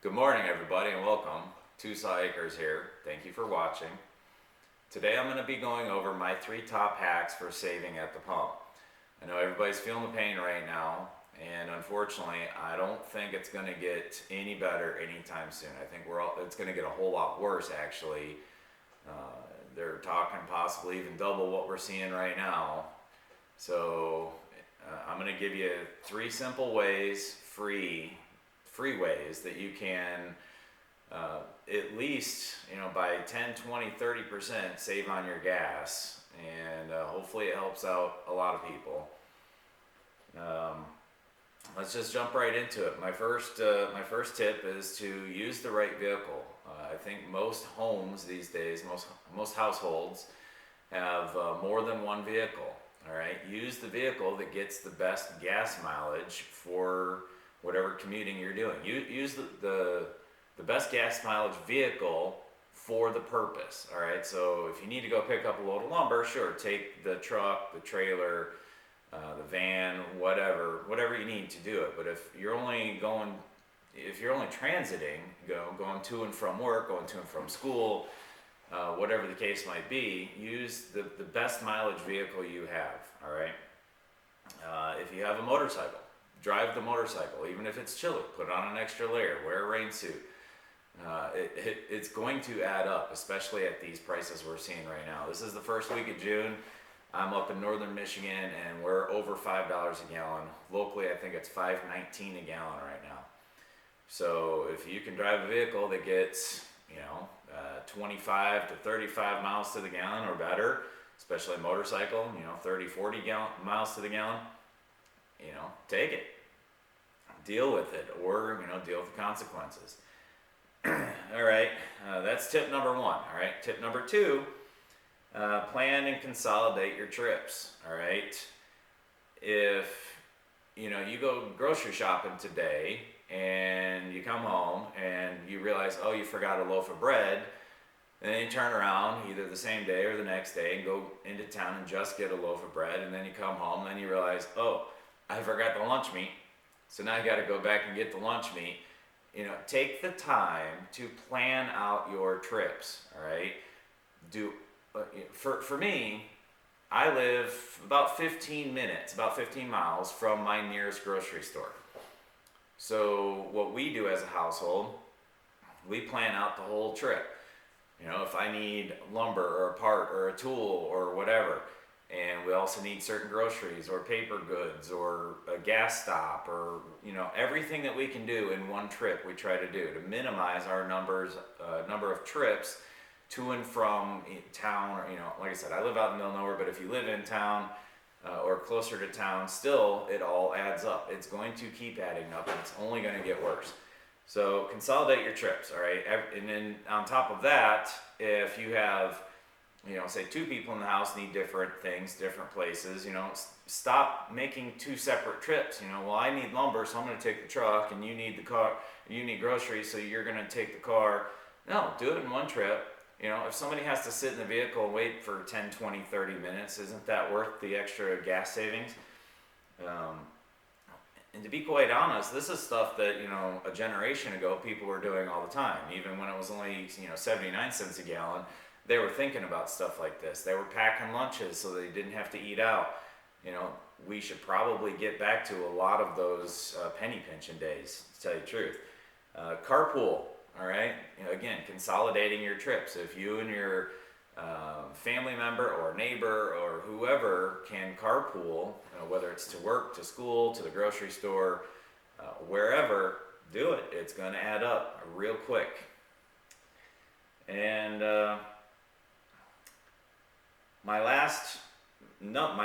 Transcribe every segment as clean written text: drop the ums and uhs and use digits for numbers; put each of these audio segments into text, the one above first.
Good morning, everybody, and welcome. Tusa Acres here. Thank you for watching. Today I'm going to be going over my 3 top hacks for saving at the pump. I know everybody's feeling the pain right now, and unfortunately, I don't think it's going to get any better anytime soon. I think it's going to get a whole lot worse, actually. Uh, they're talking possibly even double what we're seeing right now. So I'm going to give you 3 simple ways, free ways that you can at least, by 10, 20, 30% save on your gas. And hopefully it helps out a lot of people. Um, let's just jump right into it. My first tip is to use the right vehicle. I think most homes these days, most households have more than one vehicle. All right, use the vehicle that gets the best gas mileage for whatever commuting you're doing. Use the best gas mileage vehicle for the purpose. All right, so if you need to go pick up a load of lumber, sure, take the truck, the trailer, the van, whatever you need to do it. But if you're only transiting, going to and from work, going to and from school, whatever the case might be, use the best mileage vehicle you have. All right. If you have a motorcycle, drive the motorcycle, even if it's chilly. Put on an extra layer. Wear a rain suit. It's going to add up, especially at these prices we're seeing right now. This is the first week of June. I'm up in northern Michigan, and we're over $5 a gallon. Locally, I think it's $5.19 a gallon right now. So if you can drive a vehicle that gets 25 to 35 miles to the gallon or better, especially a motorcycle, 30, 40 miles to the gallon, take it, deal with it, or deal with the consequences. All right, that's tip number 1. All right, tip number 2, plan and consolidate your trips. All right, if you go grocery shopping today and you come home and you realize, oh, you forgot a loaf of bread, and then you turn around either the same day or the next day and go into town and just get a loaf of bread, and then you come home and then you realize, oh, I forgot the lunch meat, so now you got to go back and get the lunch meat. Take the time to plan out your trips. All right, for me, I live about 15 miles from my nearest grocery store. So what we do as a household, we plan out the whole trip. If I need lumber or a part or a tool or whatever, and we also need certain groceries or paper goods or a gas stop or everything that we can do in one trip, we try to do to minimize our number of trips to and from town. Or like I said, I live out in the middle of nowhere, but if you live in town or closer to town, still it all adds up. It's going to keep adding up, and it's only going to get worse. So consolidate your trips. All right, and then on top of that, if you have say 2 people in the house need different things, different places, stop making 2 separate trips. Well, I need lumber, so I'm going to take the truck, and you need the car, you need groceries, so you're going to take the car. No, do it in one trip. If somebody has to sit in the vehicle and wait for 10, 20, 30 minutes, isn't that worth the extra gas savings? And to be quite honest, this is stuff that, a generation ago people were doing all the time. Even when it was only, 79 cents a gallon, they were thinking about stuff like this. They were packing lunches so they didn't have to eat out. We should probably get back to a lot of those penny pinching days, to tell you the truth. Carpool, all right? Again, consolidating your trips. If you and your family member or neighbor or whoever can carpool, whether it's to work, to school, to the grocery store, wherever, do it. It's going to add up real quick. And my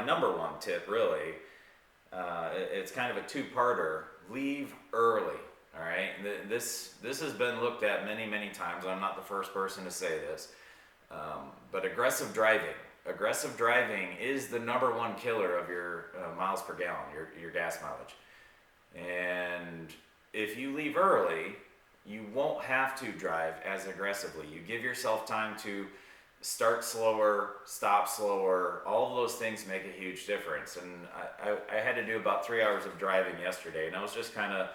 number 1 tip, really, it's kind of a 2-parter. Leave early. All right, this has been looked at many, many times. I'm not the first person to say this, but aggressive driving is the number 1 killer of your miles per gallon, your gas mileage. And if you leave early, you won't have to drive as aggressively. You give yourself time to start slower, stop slower. All of those things make a huge difference. And I had to do about 3 hours of driving yesterday, and I was just kind of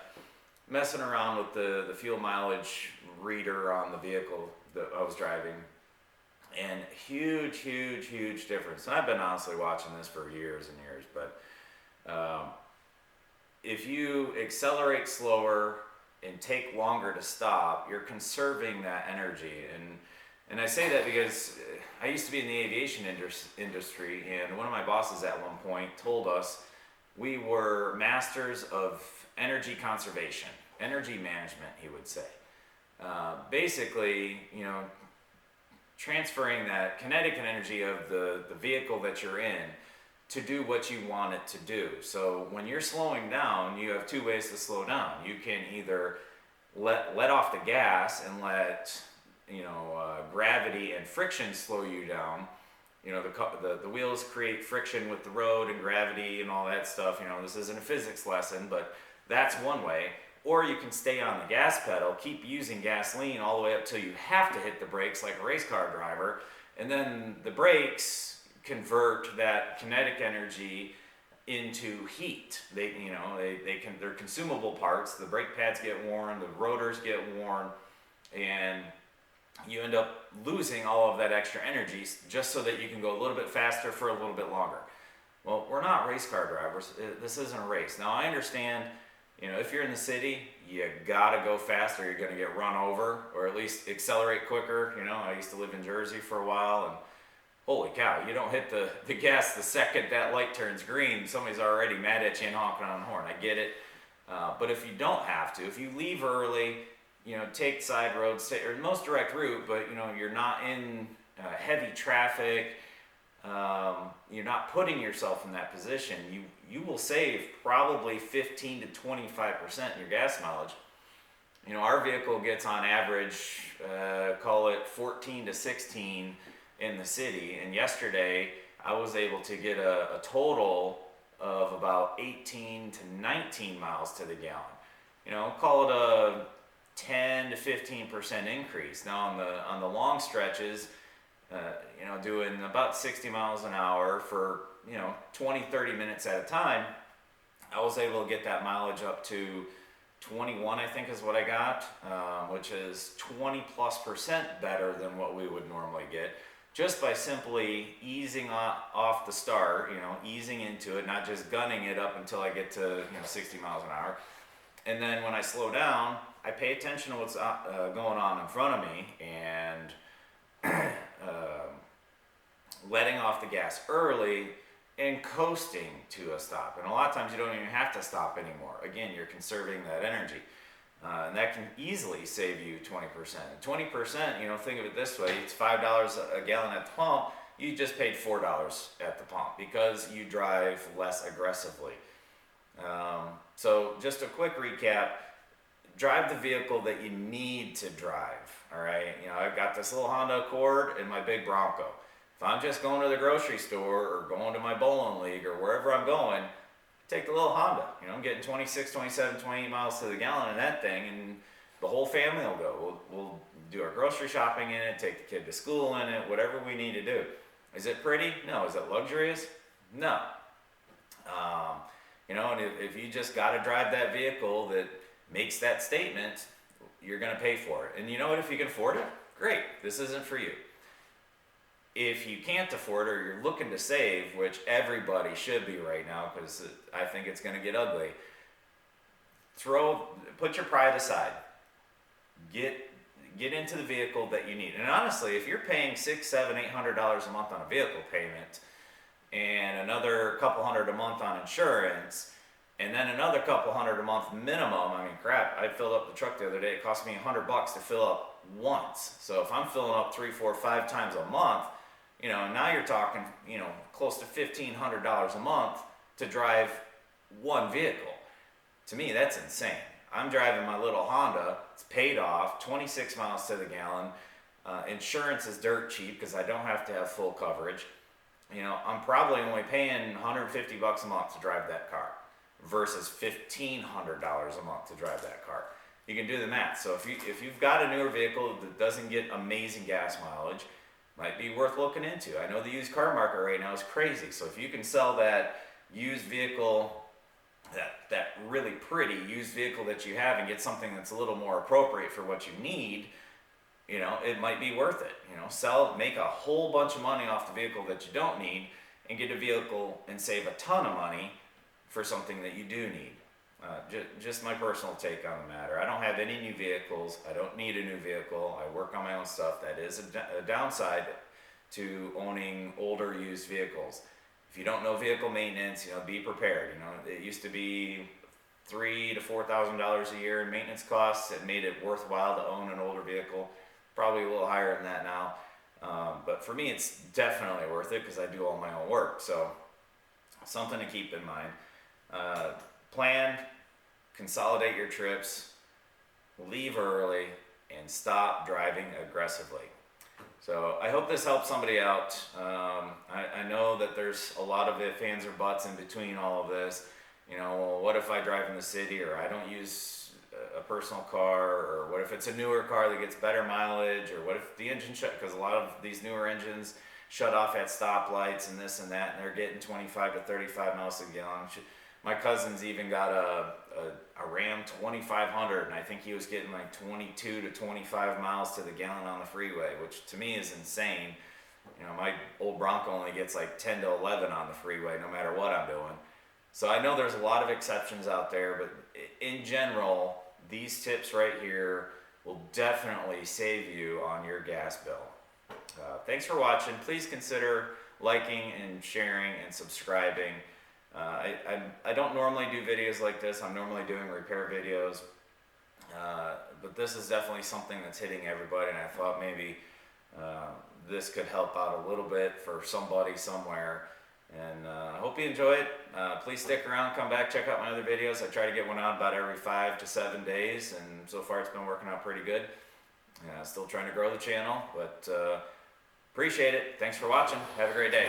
messing around with the fuel mileage reader on the vehicle that I was driving, and huge difference. And I've been honestly watching this for years and years, but if you accelerate slower and take longer to stop, you're conserving that energy. And I say that because I used to be in the aviation industry, and one of my bosses at one point told us we were masters of energy conservation, energy management, he would say. Basically, transferring that kinetic energy of the vehicle that you're in to do what you want it to do. So when you're slowing down, you have two ways to slow down. You can either let off the gas and let gravity and friction slow you down. The wheels create friction with the road and gravity and all that stuff. This isn't a physics lesson, but that's one way. Or you can stay on the gas pedal, keep using gasoline all the way up till you have to hit the brakes like a race car driver, and then the brakes convert that kinetic energy into heat. They're consumable parts. The brake pads get worn, the rotors get worn, and you end up losing all of that extra energy just so that you can go a little bit faster for a little bit longer. Well, we're not race car drivers. This isn't a race. Now, I understand, if you're in the city, you gotta go fast or you're gonna get run over, or at least accelerate quicker. I used to live in Jersey for a while, and holy cow, you don't hit the gas the second that light turns green, somebody's already mad at you and honking on the horn. I get it. But if you don't have to, if you leave early, take side roads, or the most direct route, but you're not in heavy traffic, you're not putting yourself in that position, you will save probably 15 to 25% in your gas mileage. Our vehicle gets on average, call it 14 to 16 in the city, and yesterday I was able to get a total of about 18 to 19 miles to the gallon. Call it a 10 to 15% increase. Now on the long stretches, doing about 60 miles an hour for 20-30 minutes at a time, I was able to get that mileage up to 21, I think is what I got, which is 20+% better than what we would normally get, just by simply easing off the start, easing into it, not just gunning it up until I get to 60 miles an hour. And then when I slow down, I pay attention to what's going on in front of me, and letting off the gas early and coasting to a stop. And a lot of times you don't even have to stop anymore. Again, you're conserving that energy. And that can easily save you 20%. 20%, think of it this way, it's $5 a gallon at the pump, you just paid $4 at the pump because you drive less aggressively. So just a quick recap, drive the vehicle that you need to drive, all right? I've got this little Honda Accord and my big Bronco. If I'm just going to the grocery store or going to my bowling league or wherever I'm going, take the little Honda. I'm getting 26, 27, 28 miles to the gallon in that thing, and the whole family will go. We'll do our grocery shopping in it, take the kid to school in it, whatever we need to do. Is it pretty? No. Is it luxurious? No. And if you just got to drive that vehicle that makes that statement, you're going to pay for it. And you know what? If you can afford it, great. This isn't for you. If you can't afford it or you're looking to save, which everybody should be right now because I think it's going to get ugly, put your pride aside. Get into the vehicle that you need. And honestly, if you're paying $600, $700, $800 a month on a vehicle payment, and another couple hundred a month on insurance, and then another couple hundred a month minimum. I mean, crap, I filled up the truck the other day. It cost me $100 to fill up once. So if I'm filling up 3, 4, 5 times a month, now you're talking, close to $1,500 a month to drive one vehicle. To me, that's insane. I'm driving my little Honda. It's paid off, 26 miles to the gallon. Insurance is dirt cheap because I don't have to have full coverage. I'm probably only paying $150 a month to drive that car versus $1,500 a month to drive that car. You can do the math. So if you've got a newer vehicle that doesn't get amazing gas mileage, might be worth looking into. I know the used car market right now is crazy. So if you can sell that used vehicle that really pretty used vehicle that you have and get something that's a little more appropriate for what you need, you know, it might be worth it. You know, make a whole bunch of money off the vehicle that you don't need, and get a vehicle and save a ton of money for something that you do need. Just my personal take on the matter. I don't have any new vehicles. I don't need a new vehicle. I work on my own stuff. That is a downside to owning older used vehicles. If you don't know vehicle maintenance, you know, be prepared. You know, it used to be $3,000 to $4,000 a year in maintenance costs. It made it worthwhile to own an older vehicle. Probably a little higher than that now. But for me, it's definitely worth it because I do all my own work. So something to keep in mind. Plan, consolidate your trips, leave early, and stop driving aggressively. So I hope this helps somebody out. I know that there's a lot of ifs, ands, or buts in between all of this. You know, well, what if I drive in the city, or I don't use a personal car, or what if it's a newer car that gets better mileage, or what if the engine shut, because a lot of these newer engines shut off at stoplights and this and that, and they're getting 25 to 35 miles a gallon. My cousin's even got a Ram 2500, and I think he was getting like 22 to 25 miles to the gallon on the freeway, which to me is insane. You know, my old Bronco only gets like 10 to 11 on the freeway no matter what I'm doing. So I know there's a lot of exceptions out there, but in general, these tips right here will definitely save you on your gas bill. Thanks for watching. Please consider liking and sharing and subscribing. I don't normally do videos like this. I'm normally doing repair videos, but this is definitely something that's hitting everybody, and I thought maybe this could help out a little bit for somebody somewhere. And I hope you enjoy it. Please stick around, come back, check out my other videos. I try to get one out about every 5 to 7 days, and so far it's been working out pretty good. Still trying to grow the channel, but appreciate it. Thanks for watching. Have a great day.